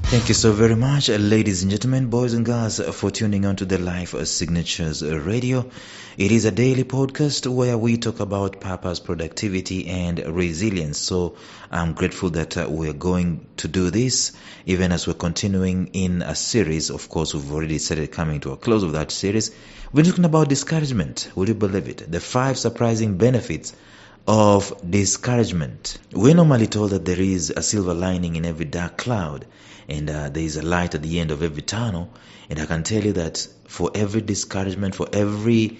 Thank you so very much, ladies and gentlemen, boys and girls, for tuning on to the Life Signatures Radio. It is a daily podcast where we talk about purpose, productivity, and resilience. So I'm grateful that we're going to do this, even as we're continuing in a series. Of course, we've already started coming to a close of that series. We're talking about discouragement. Will you believe it? The 5 surprising benefits of discouragement. We're normally told that there is a silver lining in every dark cloud, and there is a light at the end of every tunnel. And I can tell you that for every discouragement, for every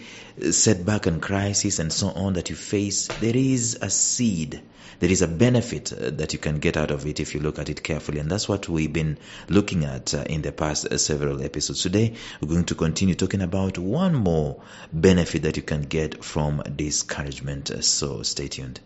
setback and crisis and so on that you face, there is a seed. There is a benefit that you can get out of it if you look at it carefully. And that's what we've been looking at in the past several episodes. Today, we're going to continue talking about one more benefit that you can get from discouragement. So stay tuned.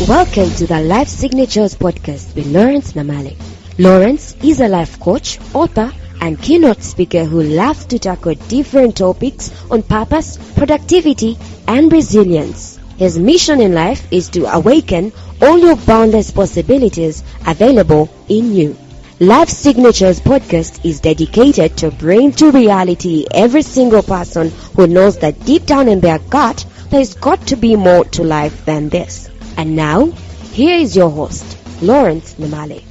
Welcome to the Life Signatures podcast with Lawrence Namale. Lawrence is a life coach, author, and keynote speaker who loves to tackle different topics on purpose, productivity, and resilience. His mission in life is to awaken all your boundless possibilities available in you. Life Signatures podcast is dedicated to bring to reality every single person who knows that deep down in their gut, there's got to be more to life than this. And now, here is your host, Lawrence Namale.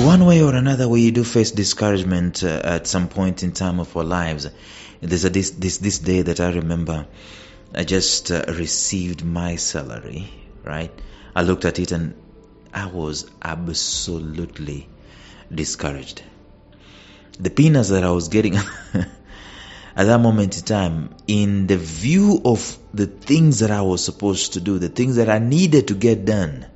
One way or another, we do face discouragement at some point in time of our lives. There's this day that I remember. I just received my salary, right? I looked at it and I was absolutely discouraged. The peanuts that I was getting at that moment in time, in the view of the things that I was supposed to do, the things that I needed to get done,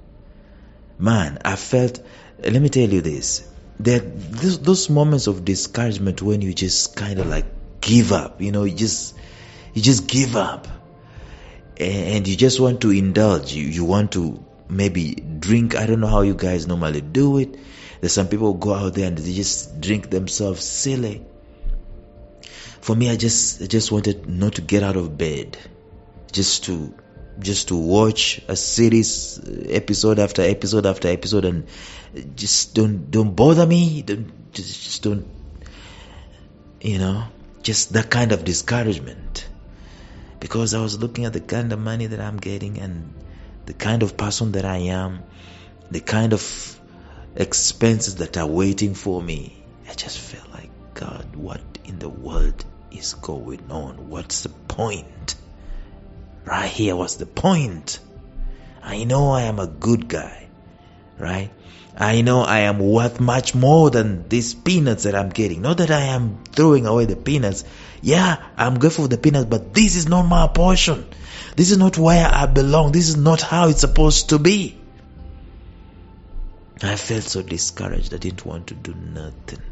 man, I felt. Let me tell you this. There are those moments of discouragement when you just kind of like give up. You just give up. And you just want to indulge. You want to maybe drink. I don't know how you guys normally do it. There's some people who go out there and they just drink themselves silly. For me, I just wanted not to get out of bed. Just to watch a series, episode after episode after episode, and just don't bother me. Don't, just that kind of discouragement. Because I was looking at the kind of money that I'm getting and the kind of person that I am, the kind of expenses that are waiting for me. I just felt like, God, what in the world is going on? What's the point? Right here, what's the point? I know I am a good guy, right? I know I am worth much more than these peanuts that I'm getting. Not that I am throwing away the peanuts. Yeah, I'm grateful for the peanuts, but this is not my portion. This is not where I belong. This is not how it's supposed to be. I felt so discouraged. I didn't want to do nothing.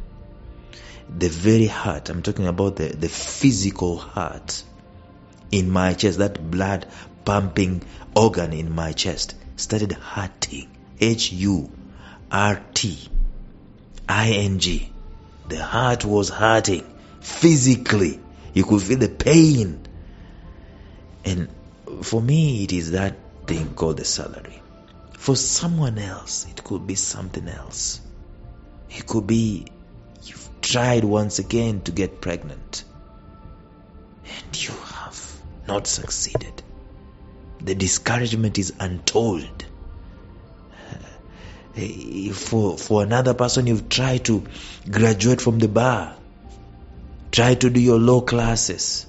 The very heart, I'm talking about the physical heart in my chest, that blood pumping organ in my chest started hurting. HURTING. The heart was hurting physically. You could feel the pain. And for me, it is that thing called the salary. For someone else, it could be something else. It could be you've tried once again to get pregnant and you have not succeeded. The discouragement is untold. For another person, you've tried to graduate from the bar, tried to do your law classes,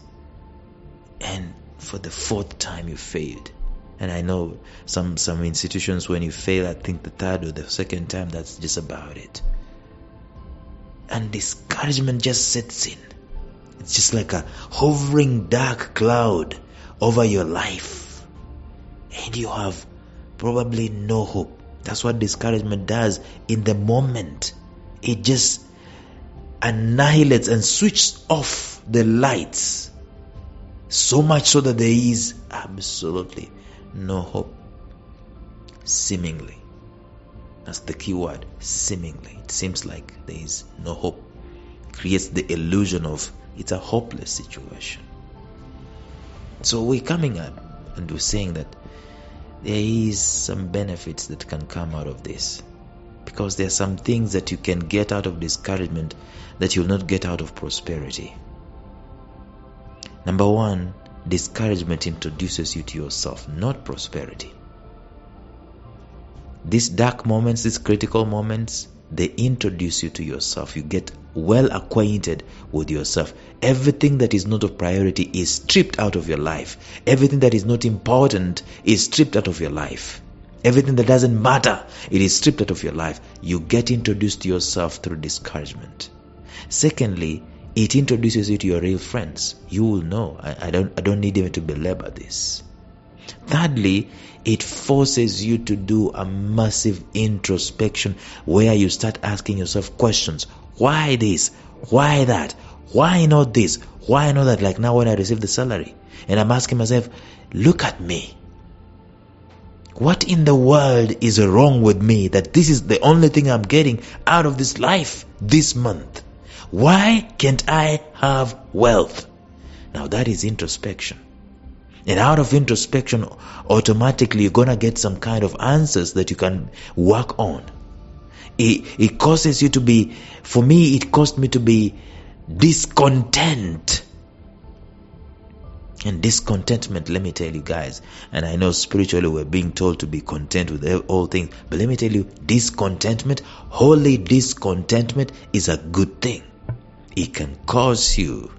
and for the 4th time you failed. And I know some institutions, when you fail, I think the 3rd or the 2nd time, that's just about it. and discouragement just sets in. It's just like a hovering dark cloud over your life, and you have probably no hope. That's what discouragement does in the moment. It just annihilates and switches off the lights, so much so that there is absolutely no hope. Seemingly. That's the key word, seemingly. It seems like there is no hope. Creates the illusion of it's a hopeless situation. So we're coming up and we're saying that there is some benefits that can come out of this, because there are some things that you can get out of discouragement that you'll not get out of prosperity. Number one, discouragement introduces you to yourself, not prosperity. These dark moments, these critical moments, they introduce you to yourself. You get well acquainted with yourself. Everything that is not of priority is stripped out of your life. Everything that is not important is stripped out of your life. Everything that doesn't matter, it is stripped out of your life. You get introduced to yourself through discouragement. Secondly, it introduces you to your real friends. You will know. I don't need even to belabor this. Thirdly, it forces you to do a massive introspection where you start asking yourself questions. Why this? Why that? Why not this? Why not that? Like now when I receive the salary and I'm asking myself, look at me. What in the world is wrong with me that this is the only thing I'm getting out of this life this month? Why can't I have wealth? Now that is introspection. And out of introspection, automatically you're going to get some kind of answers that you can work on. It causes you to be, for me, it caused me to be discontent. And discontentment, let me tell you guys, and I know spiritually we're being told to be content with all things, but let me tell you, discontentment, holy discontentment is a good thing. It can cause you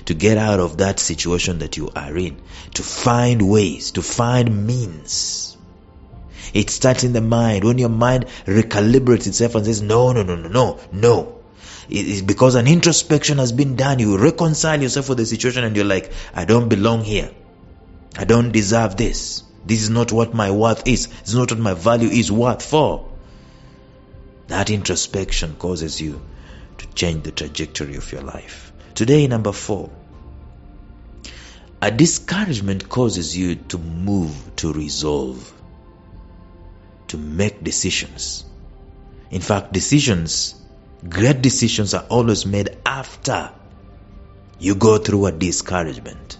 to get out of that situation that you are in, to find ways, to find means. It starts in the mind. When your mind recalibrates itself and says, no. It is because an introspection has been done. You reconcile yourself with the situation and you're like, I don't belong here. I don't deserve this. This is not what my worth is. This is not what my value is worth for. That introspection causes you to change the trajectory of your life. Today, number 4. A discouragement causes you to move, to resolve, to make decisions. In fact, great decisions are always made after you go through a discouragement.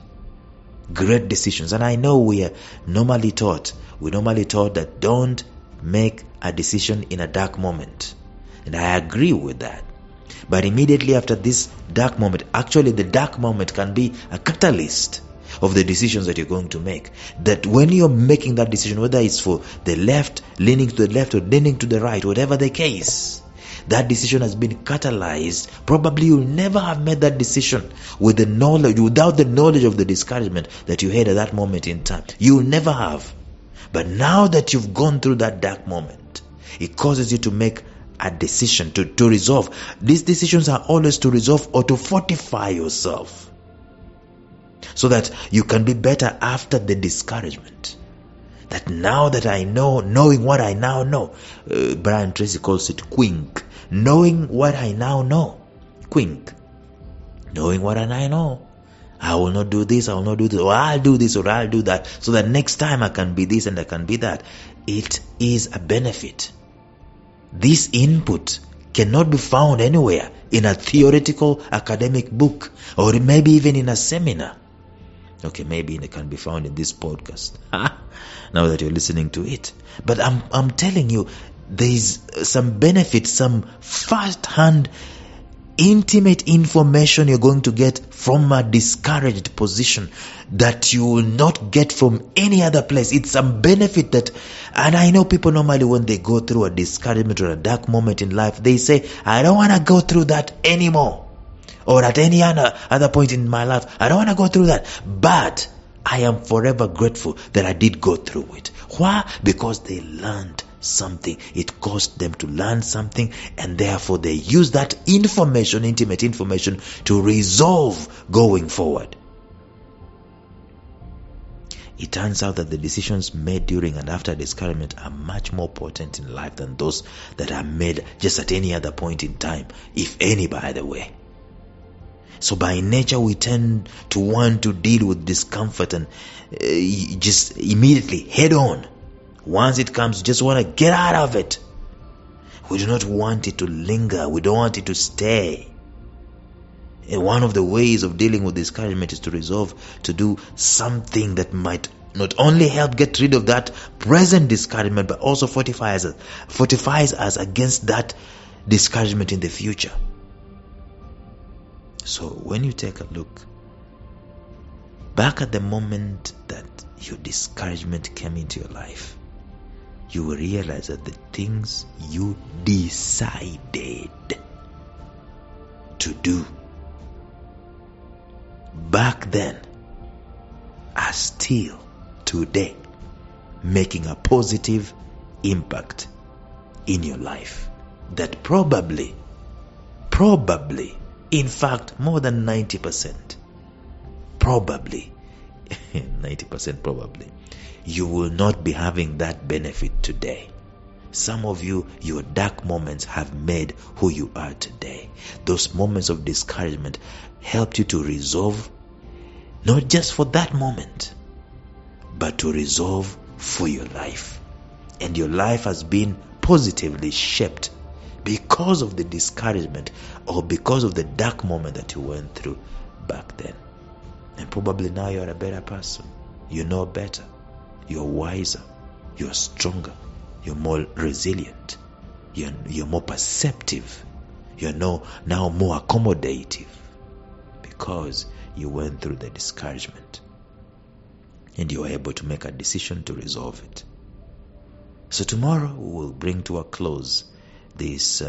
Great decisions. And I know we are normally taught that don't make a decision in a dark moment. And I agree with that. But immediately after this dark moment, actually the dark moment can be a catalyst of the decisions that you're going to make. That when you're making that decision, whether it's for the left, leaning to the left or leaning to the right, whatever the case, that decision has been catalyzed. Probably you'll never have made that decision with the knowledge, without the knowledge of the discouragement that you had at that moment in time. You'll never have. But now that you've gone through that dark moment, it causes you to make a decision, to resolve. These decisions are always to resolve or to fortify yourself so that you can be better after the discouragement. That now that I know, knowing what I now know, Brian Tracy calls it quink. Knowing what I now know, quink. Knowing what I know, I will not do this, I will not do this, or I'll do this, or I'll do that, so that next time I can be this and I can be that. It is a benefit. This input cannot be found anywhere in a theoretical academic book, or maybe even in a seminar. Okay, maybe it can be found in this podcast. Now that you're listening to it. But I'm telling you, there's some benefit, some first-hand, intimate information you're going to get from a discouraged position that you will not get from any other place. It's some benefit that, and I know people normally when they go through a discouragement or a dark moment in life, they say, I don't want to go through that anymore. Or at any other point in my life, I don't want to go through that. But I am forever grateful that I did go through it. Why? Because they learned something. It caused them to learn something, and therefore they use that information, intimate information, to resolve going forward. It turns out that the decisions made during and after discouragement are much more potent in life than those that are made just at any other point in time, if any, by the way. So by nature, we tend to want to deal with discomfort and just immediately head on. Once it comes, you just want to get out of it. We do not want it to linger. We don't want it to stay. And one of the ways of dealing with discouragement is to resolve to do something that might not only help get rid of that present discouragement, but also fortifies us against that discouragement in the future. So when you take a look back at the moment that your discouragement came into your life, you will realize that the things you decided to do back then are still today making a positive impact in your life. That probably, in fact, more than 90%, probably, 90% probably, you will not be having that benefit today. Some of you, your dark moments have made who you are today. Those moments of discouragement helped you to resolve, not just for that moment, but to resolve for your life. And your life has been positively shaped because of the discouragement or because of the dark moment that you went through back then. And probably now you're a better person. You know better. You're wiser. You're stronger. You're more resilient. You're more perceptive. You're now more accommodative because you went through the discouragement and you were able to make a decision to resolve it. So tomorrow we will bring to a close this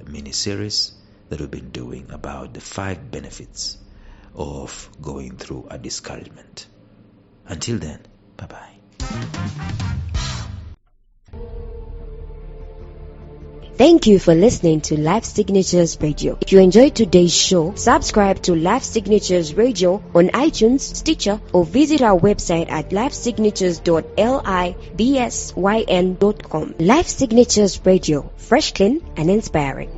mini-series that we've been doing about the 5 benefits of going through a discouragement. Until then, bye-bye. Thank you for listening to Life Signatures Radio. If you enjoyed today's show, subscribe to Life Signatures Radio on iTunes, Stitcher, or visit our website at lifesignatures.libsyn.com. Life Signatures Radio, fresh, clean, and inspiring.